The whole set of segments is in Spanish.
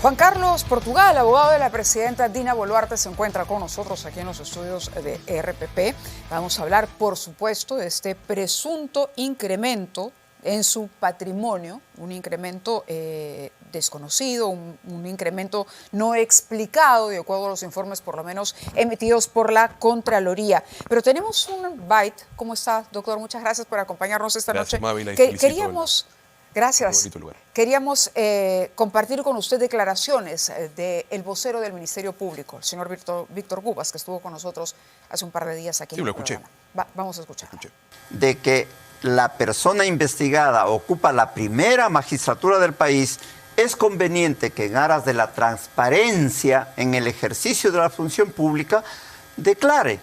Juan Carlos Portugal, abogado de la presidenta Dina Boluarte, se encuentra con nosotros aquí en los estudios de RPP. Vamos a hablar, por supuesto, de este presunto incremento en su patrimonio, un incremento desconocido, un incremento no explicado, de acuerdo a los informes por lo menos emitidos por la Contraloría. Pero tenemos un bite. ¿Cómo está, doctor? Muchas gracias por acompañarnos esta noche. Mávila, Queríamos compartir con usted declaraciones del vocero del Ministerio Público, el señor Víctor Cubas, que estuvo con nosotros hace un par de días aquí en el programa. Vamos a escuchar. De que la persona investigada ocupa la primera magistratura del país, es conveniente que en aras de la transparencia en el ejercicio de la función pública declare.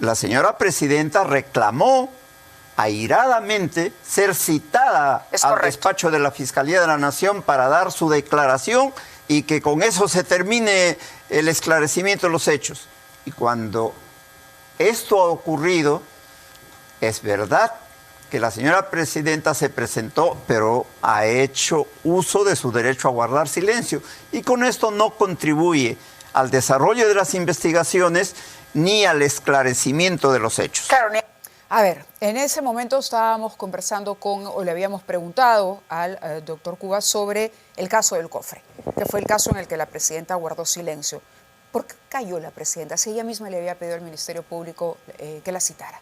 La señora presidenta reclamó airadamente ser citada al despacho de la Fiscalía de la Nación para dar su declaración y que con eso se termine el esclarecimiento de los hechos. Y cuando esto ha ocurrido, es verdad que la señora presidenta se presentó, pero ha hecho uso de su derecho a guardar silencio y con esto no contribuye al desarrollo de las investigaciones ni al esclarecimiento de los hechos. A ver, en ese momento estábamos conversando o le habíamos preguntado al doctor Cubas sobre el caso del cofre, que fue el caso en el que la presidenta guardó silencio. ¿Por qué cayó la presidenta? Si ella misma le había pedido al Ministerio Público que la citara.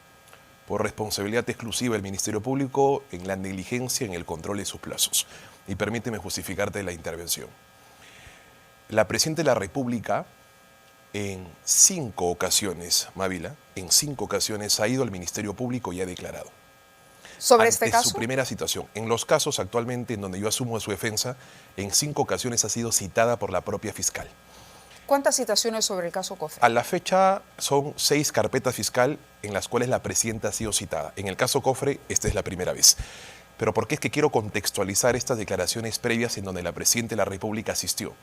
Por responsabilidad exclusiva del Ministerio Público en la negligencia en el control de sus plazos. Y permíteme justificarte la intervención. La presidenta de la República, en 5 ocasiones, Mávila, en 5 ocasiones ha ido al Ministerio Público y ha declarado. ¿Sobre este caso? Su primera situación. En los casos actualmente en donde yo asumo su defensa, en 5 ocasiones ha sido citada por la propia fiscal. ¿Cuántas citaciones sobre el caso Cofre? A la fecha son 6 carpetas fiscal en las cuales la presidenta ha sido citada. En el caso Cofre, esta es la primera vez. Pero ¿por qué es que quiero contextualizar estas declaraciones previas en donde la presidenta de la República asistió?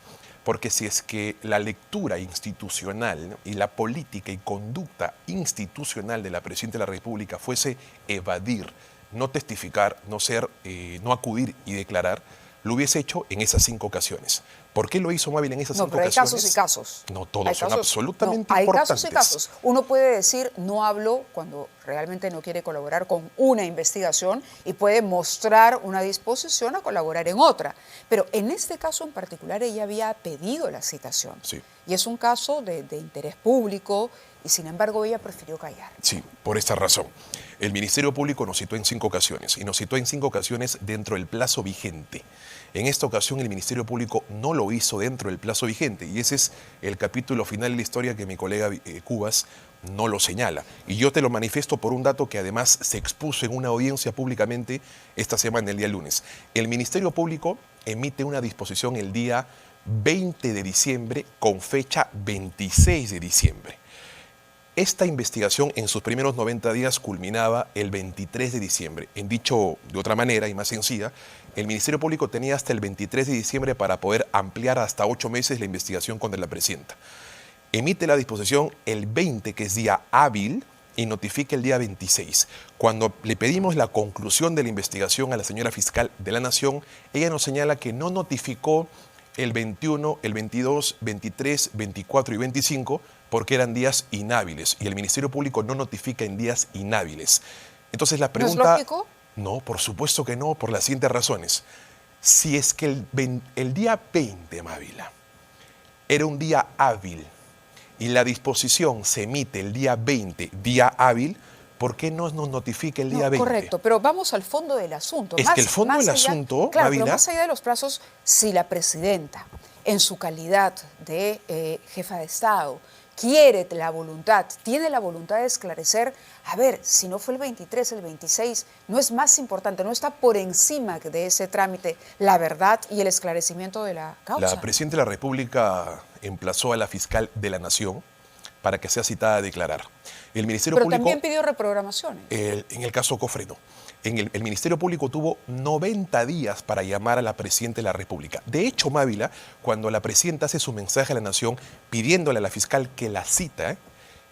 Porque si es que la lectura institucional, ¿no?, y la política y conducta institucional de la presidenta de la República fuese evadir, no testificar, no acudir y declarar, lo hubiese hecho en esas 5 ocasiones. ¿Por qué lo hizo Mávila en esas 5 ocasiones? No, pero hay casos y casos. No, todos son absolutamente hay importantes. Hay casos y casos. Uno puede decir, no hablo cuando realmente no quiere colaborar con una investigación y puede mostrar una disposición a colaborar en otra. Pero en este caso en particular ella había pedido la citación. Sí. Y es un caso de interés público y sin embargo ella prefirió callar. Sí, por esta razón. El Ministerio Público nos citó en 5 ocasiones y nos citó en 5 ocasiones dentro del plazo vigente. En esta ocasión el Ministerio Público no lo hizo dentro del plazo vigente y ese es el capítulo final de la historia que mi colega Cubas no lo señala. Y yo te lo manifiesto por un dato que además se expuso en una audiencia públicamente esta semana, el día lunes. El Ministerio Público emite una disposición el día 20 de diciembre con fecha 26 de diciembre. Esta investigación en sus primeros 90 días culminaba el 23 de diciembre. En dicho de otra manera y más sencilla, el Ministerio Público tenía hasta el 23 de diciembre para poder ampliar hasta 8 meses la investigación contra la presidenta. Emite la disposición el 20, que es día hábil, y notifica el día 26. Cuando le pedimos la conclusión de la investigación a la señora fiscal de la Nación, ella nos señala que no notificó el 21, el 22, 23, 24 y 25 porque eran días inhábiles y el Ministerio Público no notifica en días inhábiles. Entonces la pregunta... ¿No es lógico? No, por supuesto que no, por las siguientes razones. Si es que el día 20, Mávila, era un día hábil y la disposición se emite el día 20, día hábil, ¿por qué no nos notifica el día 20? Correcto, pero vamos al fondo del asunto. Es que el fondo del asunto, claro, Mávila, pero más allá de los plazos, si la presidenta, en su calidad de jefa de Estado, quiere la voluntad, tiene la voluntad de esclarecer, a ver, si no fue el 23, el 26, no es más importante, no está por encima de ese trámite la verdad y el esclarecimiento de la causa. La presidenta de la República emplazó a la fiscal de la Nación para que sea citada a declarar. El Ministerio Pero Público, también pidió reprogramaciones. En el caso Cofre no. El Ministerio Público tuvo 90 días para llamar a la presidenta de la República. De hecho, Mávila, cuando la presidenta hace su mensaje a la Nación pidiéndole a la fiscal que la cita,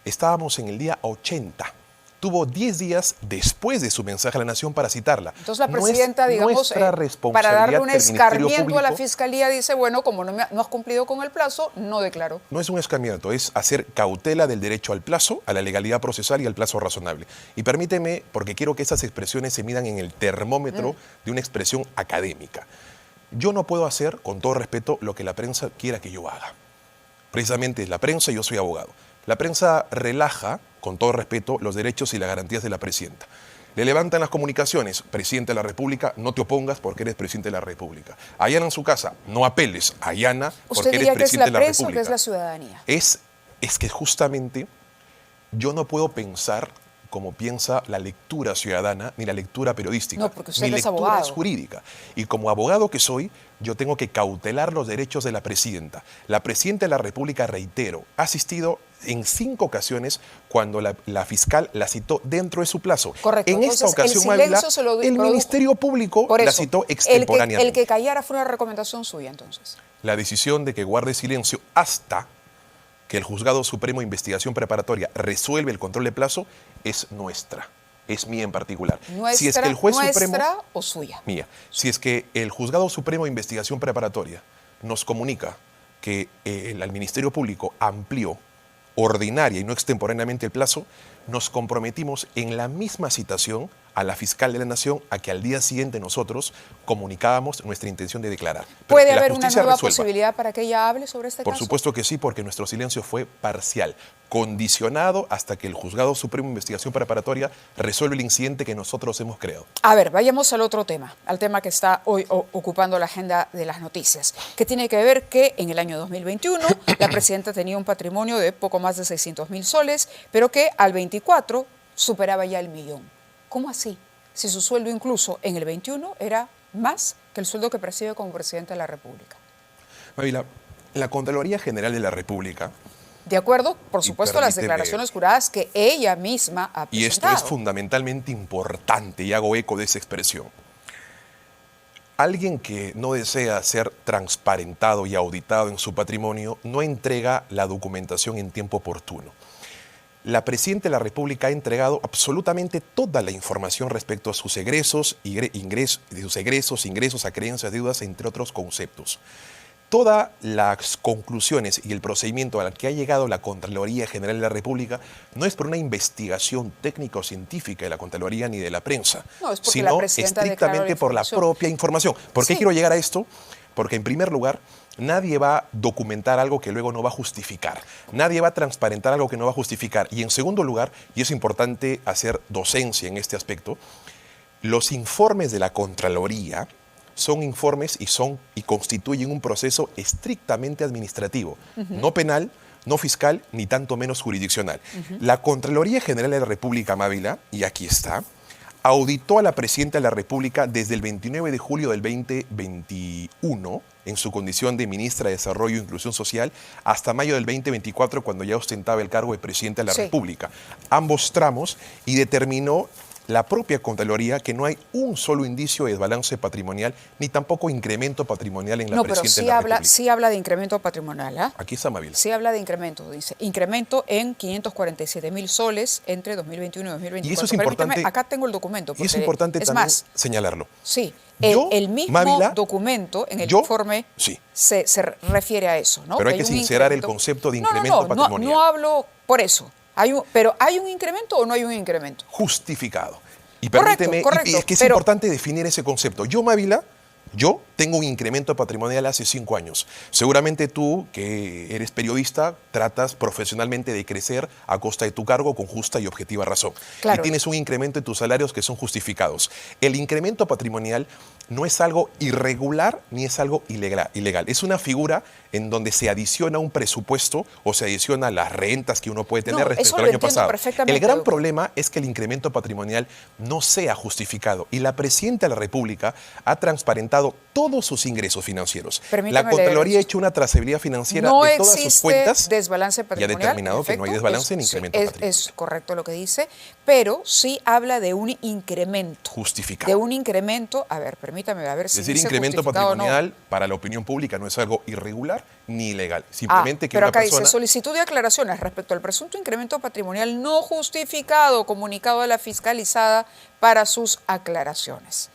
estábamos en el día 80. tuvo 10 días después de su mensaje a la Nación para citarla. Entonces la presidenta, digamos, para darle un escarmiento a la Fiscalía, dice, bueno, como no has cumplido con el plazo, no declaró. No es un escarmiento, es hacer cautela del derecho al plazo, a la legalidad procesal y al plazo razonable. Y permíteme, porque quiero que esas expresiones se midan en el termómetro de una expresión académica. Yo no puedo hacer, con todo respeto, lo que la prensa quiera que yo haga. Precisamente es la prensa, yo soy abogado. La prensa relaja, con todo respeto, los derechos y las garantías de la presidenta. Le levantan las comunicaciones, presidente de la República, no te opongas porque eres presidente de la República. Allanan su casa, no apeles, allana porque eres presidente de la República. ¿Usted diría que es la prensa o que es la ciudadanía? Es que justamente yo no puedo pensar como piensa la lectura ciudadana ni la lectura periodística. No, porque usted Mi es lectura abogado. es jurídica. Y como abogado que soy, yo tengo que cautelar los derechos de la presidenta. La presidenta de la República, reitero, ha asistido en 5 ocasiones cuando la fiscal la citó dentro de su plazo. Correcto. En esta ocasión, Mávila, el Ministerio Público la citó extemporáneamente. El que callara fue una recomendación suya, entonces. La decisión de que guarde silencio hasta que el Juzgado Supremo de Investigación Preparatoria resuelve el control de plazo es nuestra. Es mía en particular. Si es que el juez supremo, o suya. Mía. Si es que el Juzgado Supremo de Investigación Preparatoria nos comunica que el Ministerio Público amplió ordinaria y no extemporáneamente el plazo, nos comprometimos en la misma citación a la fiscal de la Nación a que al día siguiente nosotros comunicábamos nuestra intención de declarar. Pero ¿Puede haber una nueva posibilidad para que ella hable sobre este caso? Por supuesto que sí, porque nuestro silencio fue parcial, condicionado hasta que el Juzgado Supremo de Investigación Preparatoria resuelve el incidente que nosotros hemos creado. A ver, vayamos al otro tema, al tema que está hoy ocupando la agenda de las noticias, que tiene que ver que en el año 2021 la presidenta tenía un patrimonio de poco más de 600.000 soles, pero que al 24 superaba ya el millón. ¿Cómo así? Si su sueldo incluso en el 21 era más que el sueldo que percibe como presidente de la República. Mávila, la Contraloría General de la República, de acuerdo, por supuesto, a las declaraciones juradas que ella misma ha presentado. Y esto es fundamentalmente importante, y hago eco de esa expresión. Alguien que no desea ser transparentado y auditado en su patrimonio no entrega la documentación en tiempo oportuno. La presidenta de la República ha entregado absolutamente toda la información respecto a sus ingresos, acreencias, deudas, entre otros conceptos. Todas las conclusiones y el procedimiento al que ha llegado la Contraloría General de la República no es por una investigación técnica o científica de la Contraloría ni de la prensa, sino estrictamente por la propia información. ¿Por qué quiero llegar a esto? Porque en primer lugar, nadie va a documentar algo que luego no va a justificar. Nadie va a transparentar algo que no va a justificar. Y en segundo lugar, y es importante hacer docencia en este aspecto, los informes de la Contraloría son informes y constituyen un proceso estrictamente administrativo, no penal, no fiscal, ni tanto menos jurisdiccional. La Contraloría General de la República, Mávila, y aquí está, auditó a la presidenta de la República desde el 29 de julio del 2021 en su condición de ministra de Desarrollo e Inclusión Social hasta mayo del 2024 cuando ya ostentaba el cargo de presidenta de la República. Ambos tramos, y determinó la propia Contraloría que no hay un solo indicio de desbalance patrimonial ni tampoco incremento patrimonial en la presidenta de la República. Sí habla de incremento patrimonial, ¿ah? Aquí está, Mávila. Sí habla de incremento, dice. Incremento en 547.000 soles entre 2021 y 2024. Y eso es importante. Permíteme, acá tengo el documento. Y es importante también señalarlo. Sí, el mismo Mávila, documento en el informe se refiere a eso, ¿no? Pero hay que sincerar el concepto de incremento patrimonial. No hablo por eso. Pero ¿hay un incremento o no hay un incremento? Justificado. Y permíteme, correcto, y es que es importante definir ese concepto. Yo, Mávila, yo tengo un incremento patrimonial hace 5 años. Seguramente tú, que eres periodista, tratas profesionalmente de crecer a costa de tu cargo con justa y objetiva razón. Claro. Y tienes un incremento en tus salarios que son justificados. El incremento patrimonial no es algo irregular ni es algo ilegal. Es una figura en donde se adiciona un presupuesto o se adiciona las rentas que uno puede tener respecto al año pasado. El gran problema es que el incremento patrimonial no sea justificado. Y la presidenta de la República ha transparentado todo todos sus ingresos financieros. Permítame La Contraloría leer. ha hecho una trazabilidad financiera No de todas sus existe cuentas desbalance y ha patrimonial. determinado que no hay desbalance es, ni incremento patrimonial. Es correcto lo que dice, pero sí habla de un incremento. Justificado. De un incremento, a ver, permítame, a ver si Es decir, dice incremento justificado o no. patrimonial para la opinión pública no es algo irregular ni ilegal. Simplemente que pero una acá persona... dice solicitud de aclaraciones respecto al presunto incremento patrimonial no justificado comunicado a la fiscalizada para sus aclaraciones.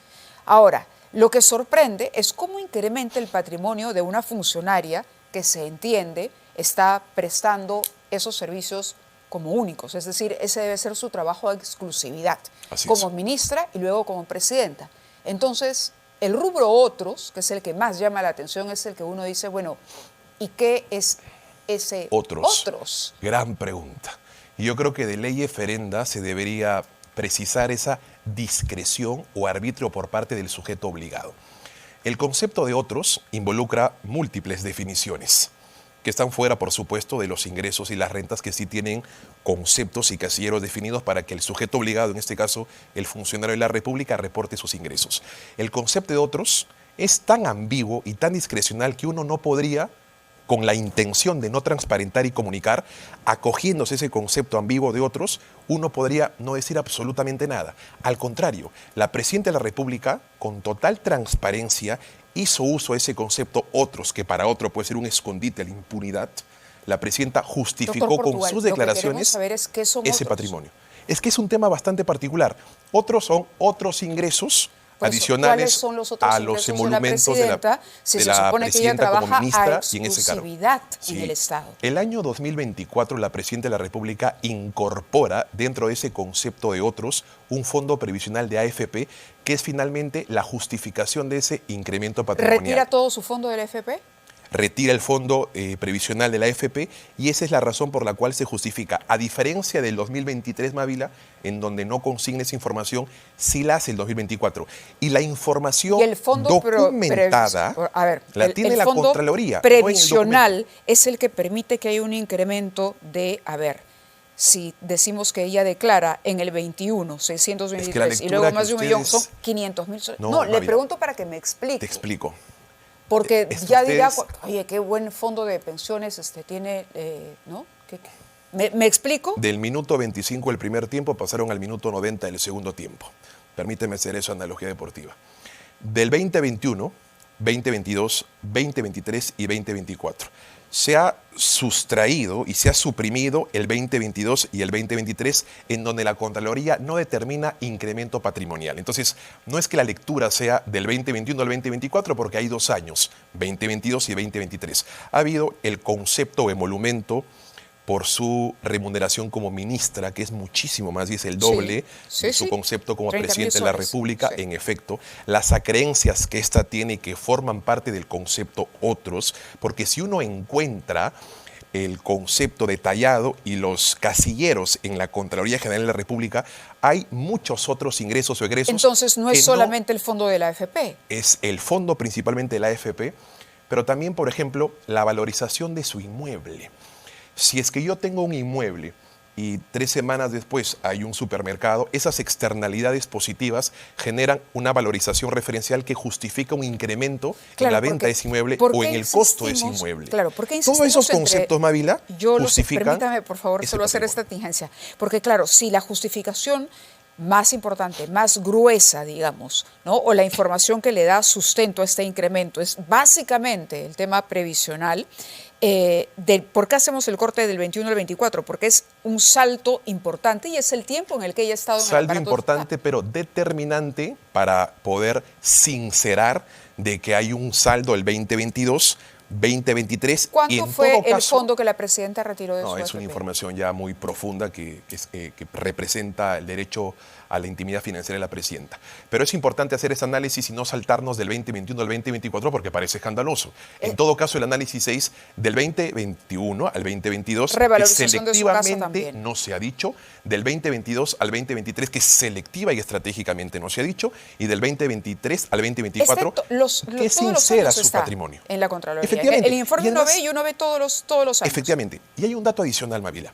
Ahora, lo que sorprende es cómo incrementa el patrimonio de una funcionaria que se entiende está prestando esos servicios como únicos, es decir, ese debe ser su trabajo de exclusividad, Así como es. ministra y luego como presidenta. Entonces, el rubro otros, que es el que más llama la atención, es el que uno dice, bueno, ¿y qué es ese otros? Gran pregunta. Y yo creo que de ley ferenda se debería precisar esa discreción o arbitrio por parte del sujeto obligado. El concepto de otros involucra múltiples definiciones que están fuera, por supuesto, de los ingresos y las rentas, que sí tienen conceptos y casilleros definidos para que el sujeto obligado, en este caso el funcionario de la República, reporte sus ingresos. El concepto de otros es tan ambiguo y tan discrecional que uno no podría, con la intención de no transparentar y comunicar, acogiéndose ese concepto ambiguo de otros, uno podría no decir absolutamente nada. Al contrario, la Presidenta de la República, con total transparencia, hizo uso de ese concepto otros, que para otro puede ser un escondite a la impunidad. La Presidenta justificó Doctor con Portugal, sus lo que declaraciones queremos saber es qué son ese otros. patrimonio. Es que es un tema bastante particular. Otros son otros ingresos Por eso, adicionales ¿cuáles son los otros a los ingresos emolumentos de la presidenta si se supone que ella trabaja como ministra a y en ese cargo? exclusividad Sí. en el Estado? El año 2024 la Presidenta de la República incorpora dentro de ese concepto de otros un fondo previsional de AFP, que es finalmente la justificación de ese incremento patrimonial. ¿Retira todo su fondo del FP? Retira el fondo previsional de la AFP y esa es la razón por la cual se justifica. A diferencia del 2023, Mávila, en donde no consigna esa información, sí la hace el 2024. Y la información Y el fondo documentada la tiene la fondo Contraloría. previsional es el que permite que haya un incremento de, si decimos que ella declara en el 21, 623 y luego más de 1 millón, son 500,000 soles. No, le pregunto para que me explique. Te explico. Porque ya dirá, oye, qué buen fondo de pensiones tiene, ¿no? ¿Me explico? Del minuto 25 del primer tiempo pasaron al minuto 90 del segundo tiempo. Permíteme hacer esa analogía deportiva. Del 2021, 2022, 2023 y 2024 se ha sustraído y se ha suprimido el 2022 y el 2023, en donde la Contraloría no determina incremento patrimonial. Entonces, no es que la lectura sea del 2021 al 2024, porque hay 2 años, 2022 y 2023. Ha habido el concepto o emolumento por su remuneración como ministra, que es muchísimo más, y es el doble de su concepto como presidente de la República. Sí. En efecto, las acreencias que ésta tiene, que forman parte del concepto otros, porque si uno encuentra el concepto detallado y los casilleros en la Contraloría General de la República, hay muchos otros ingresos o egresos. Entonces no es solamente el fondo de la AFP. Es el fondo principalmente de la AFP, pero también, por ejemplo, la valorización de su inmueble. Si es que yo tengo un inmueble y 3 semanas después hay un supermercado, esas externalidades positivas generan una valorización referencial que justifica un incremento en la venta de ese inmueble o en el costo de ese inmueble. Claro, porque todos esos conceptos, Mávila, justifican. Permítame, por favor, solo hacer esta tingencia. Porque, claro, si la justificación más importante, más gruesa, digamos, ¿no? O la información que le da sustento a este incremento es básicamente el tema previsional. ¿Por qué hacemos el corte del 21 al 24? Porque es un salto importante y es el tiempo en el que ella ha estado en el aparato. Salto importante, pero determinante para poder sincerar de que hay un saldo del 2022, 2023. ¿Cuánto fue el fondo que la presidenta retiró de su AFP? Es una información ya muy profunda que representa el derecho a la intimidad financiera de la presidenta. Pero es importante hacer ese análisis y no saltarnos del 2021 al 2024 porque parece escandaloso. En todo caso, el análisis es del 2021 al 2022, que selectivamente no se ha dicho, del 2022 al 2023, que selectiva y estratégicamente no se ha dicho, y del 2023 al 2024, que es sincera su patrimonio. En la Contraloría. Efectivamente. El informe uno ve y uno ve todos los años. Efectivamente. Y hay un dato adicional, Mávila.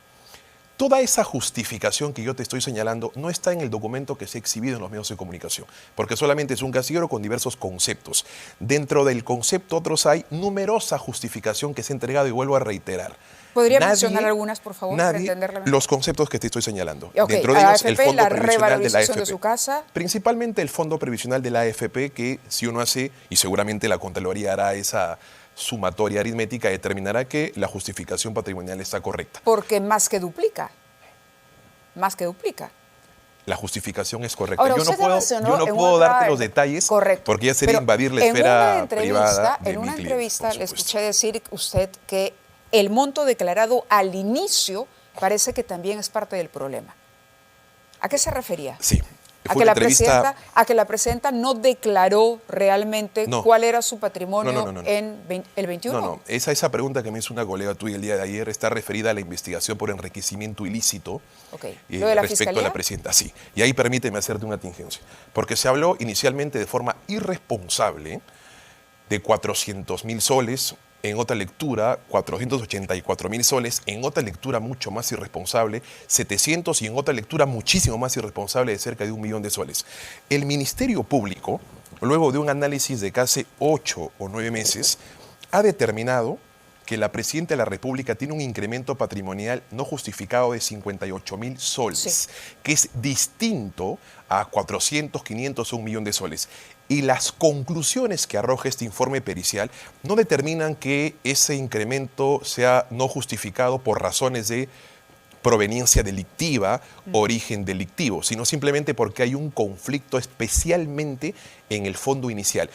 Toda esa justificación que yo te estoy señalando no está en el documento que se ha exhibido en los medios de comunicación, porque solamente es un casillero con diversos conceptos. Dentro del concepto otros hay numerosa justificación que se ha entregado y vuelvo a reiterar. ¿Podría mencionar algunas, por favor, para Nadie, entenderla mejor? los conceptos que te estoy señalando. Okay, Dentro de ellos, AFP, el Fondo la Previsional de la revalorización AFP. de su casa. Principalmente el Fondo Previsional de la AFP, que si uno hace, y seguramente la Contraloría hará esa sumatoria aritmética, determinará que la justificación patrimonial está correcta. Porque más que duplica. Más que duplica. La justificación es correcta. Ahora, yo no puedo darte los detalles, correcto, porque ya sería invadir la esfera privada de En una mi cliente, entrevista por le supuesto. escuché decir usted que el monto declarado al inicio parece que también es parte del problema. ¿A qué se refería? Sí. A Fue que, una entrevista... a que la presidenta no declaró realmente No. cuál era su patrimonio No. en el 21. No. Esa pregunta que me hizo una colega tuya el día de ayer está referida a la investigación por enriquecimiento ilícito Okay. ¿Lo de la respecto fiscalía? a la presidenta. Sí. Y ahí permíteme hacerte una tingencia. Porque se habló inicialmente de forma irresponsable de 400.000 soles, en otra lectura 484.000 soles, en otra lectura mucho más irresponsable 700 y en otra lectura muchísimo más irresponsable de cerca de 1 millón de soles. El Ministerio Público, luego de un análisis de casi 8 o 9 meses, ha determinado que la Presidenta de la República tiene un incremento patrimonial no justificado de 58.000 soles, Sí. que es distinto a 400, 500 o 1 millón de soles. Y las conclusiones que arroja este informe pericial no determinan que ese incremento sea no justificado por razones de proveniencia delictiva, origen delictivo, sino simplemente porque hay un conflicto especialmente en el fondo inicial.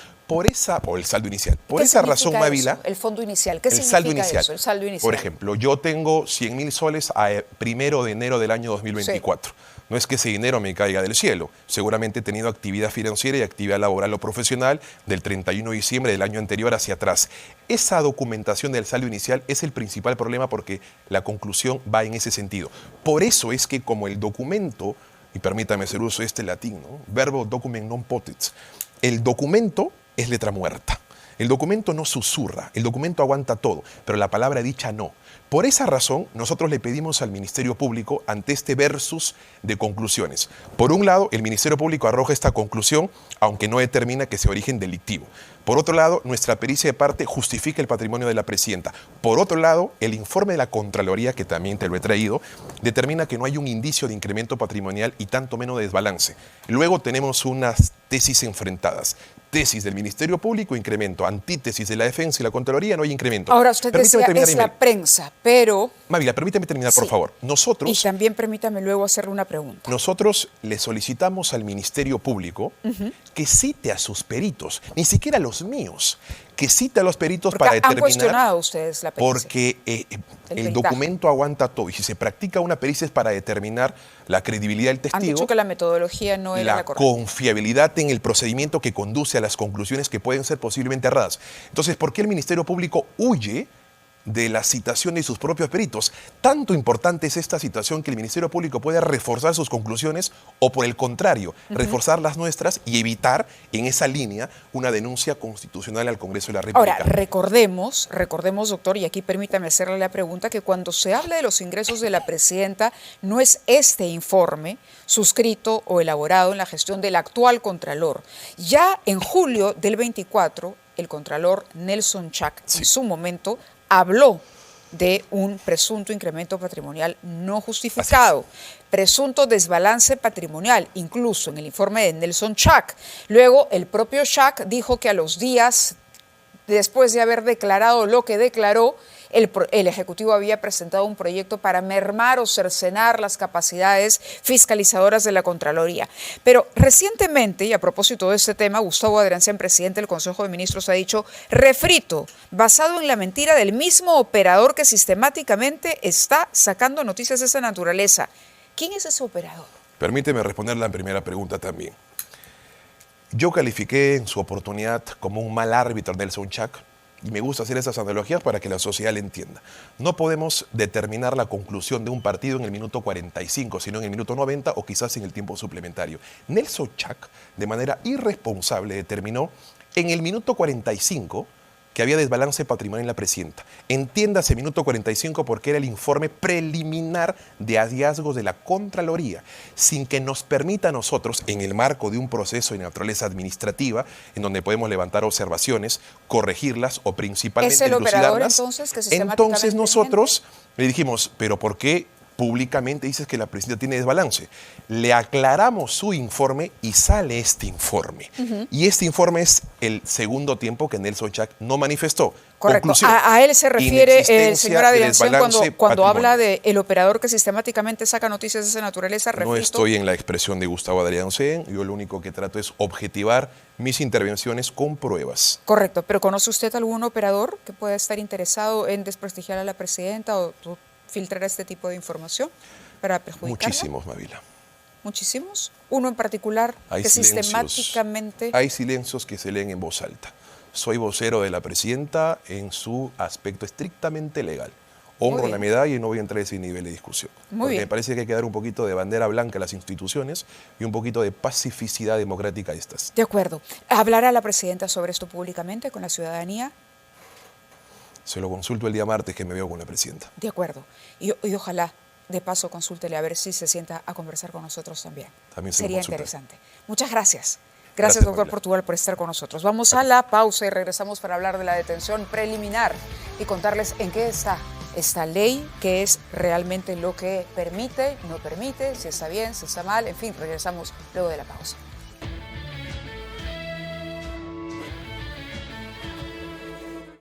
O el saldo inicial. Por ¿Qué esa significa razón, Mávila, eso? El fondo inicial. ¿Qué el significa saldo inicial. eso? El saldo inicial. Por ejemplo, yo tengo 100.000 soles a 1 de enero del año 2024. Sí. No es que ese dinero me caiga del cielo. Seguramente he tenido actividad financiera y actividad laboral o profesional del 31 de diciembre del año anterior hacia atrás. Esa documentación del saldo inicial es el principal problema porque la conclusión va en ese sentido. Por eso es que como el documento, y permítame hacer uso de este latín, ¿no? Verbo document non potet, el documento es letra muerta. El documento no susurra, el documento aguanta todo, pero la palabra dicha no. Por esa razón, nosotros le pedimos al Ministerio Público ante este versus de conclusiones. Por un lado, el Ministerio Público arroja esta conclusión, aunque no determina que sea origen delictivo. Por otro lado, nuestra pericia de parte justifica el patrimonio de la presidenta. Por otro lado, el informe de la Contraloría, que también te lo he traído, determina que no hay un indicio de incremento patrimonial y tanto menos de desbalance. Luego tenemos unas tesis enfrentadas. Tesis del Ministerio Público, incremento. Antítesis de la defensa y la Contraloría, no hay incremento. Ahora, usted decía, es la prensa, pero... Mávila, permítame terminar, por favor. Nosotros... Y también permítame luego hacerle una pregunta. Nosotros le solicitamos al Ministerio Público que cite a sus peritos, ni siquiera a los míos, que cite a los peritos para determinar... ¿Han cuestionado ustedes la pericia? Porque el documento aguanta todo. Y si se practica una pericia es para determinar la credibilidad del testigo. Han dicho que la metodología no era la correcta. La confiabilidad en el procedimiento que conduce a las conclusiones que pueden ser posiblemente erradas. Entonces, ¿por qué el Ministerio Público huye de la citación de sus propios peritos? Tanto importante es esta situación que el Ministerio Público puede reforzar sus conclusiones o, por el contrario, reforzar las nuestras y evitar en esa línea una denuncia constitucional al Congreso de la República. Ahora, recordemos, doctor, y aquí permítame hacerle la pregunta, que cuando se habla de los ingresos de la presidenta, no es este informe suscrito o elaborado en la gestión del actual Contralor. Ya en julio del 24, el Contralor Nelson Chac, en su momento, habló de un presunto incremento patrimonial no justificado, presunto desbalance patrimonial, incluso en el informe de Nelson Chac. Luego, el propio Chac dijo que a los días, después de haber declarado lo que declaró, el Ejecutivo había presentado un proyecto para mermar o cercenar las capacidades fiscalizadoras de la Contraloría. Pero recientemente, y a propósito de este tema, Gustavo Adriancén, presidente del Consejo de Ministros, ha dicho: refrito, basado en la mentira del mismo operador que sistemáticamente está sacando noticias de esa naturaleza. ¿Quién es ese operador? Permíteme responder la primera pregunta también. Yo califiqué en su oportunidad como un mal árbitro Nelson Chac. Y me gusta hacer esas analogías para que la sociedad le entienda. No podemos determinar la conclusión de un partido en el minuto 45, sino en el minuto 90 o quizás en el tiempo suplementario. Nelson Chac, de manera irresponsable, determinó en el minuto 45 que había desbalance patrimonial en la presidenta. Entiéndase, minuto 45, porque era el informe preliminar de hallazgos de la Contraloría, sin que nos permita a nosotros, en el marco de un proceso de naturaleza administrativa, en donde podemos levantar observaciones, corregirlas o principalmente ¿Es el operador dilucidarlas. entonces que sistemáticamente Entonces nosotros le dijimos, pero ¿por qué públicamente dices que la presidenta tiene desbalance? Le aclaramos su informe y sale este informe. Y este informe es el segundo tiempo que Nelson Chac no manifestó. Correcto. Conclusión, A él se refiere el inexistencia señor de Adriancén desbalance cuando habla patrimonial. del operador que sistemáticamente saca noticias de esa naturaleza. No repito, estoy en la expresión de Gustavo Adriancén, yo lo único que trato es objetivar mis intervenciones con pruebas. Correcto, pero ¿conoce usted algún operador que pueda estar interesado en desprestigiar a la presidenta o filtrar este tipo de información para perjudicarla? Muchísimos, Mavila. ¿Muchísimos? ¿Uno en particular que sistemáticamente... Hay silencios que se leen en voz alta. Soy vocero de la presidenta en su aspecto estrictamente legal. Honro la medalla y no voy a entrar a ese nivel de discusión. Porque me parece que hay que dar un poquito de bandera blanca a las instituciones y un poquito de pacificidad democrática a estas. De acuerdo. ¿Hablará la presidenta sobre esto públicamente con la ciudadanía? Se lo consulto el día martes que me veo con la presidenta. De acuerdo. Y ojalá, de paso, consúltele a ver si se sienta a conversar con nosotros también. También se lo Sería consultaré. interesante. Muchas gracias. Gracias, doctor Portugal, por estar con nosotros. Vamos a la pausa y regresamos para hablar de la detención preliminar y contarles en qué está esta ley, qué es realmente lo que permite, no permite, si está bien, si está mal, en fin, regresamos luego de la pausa.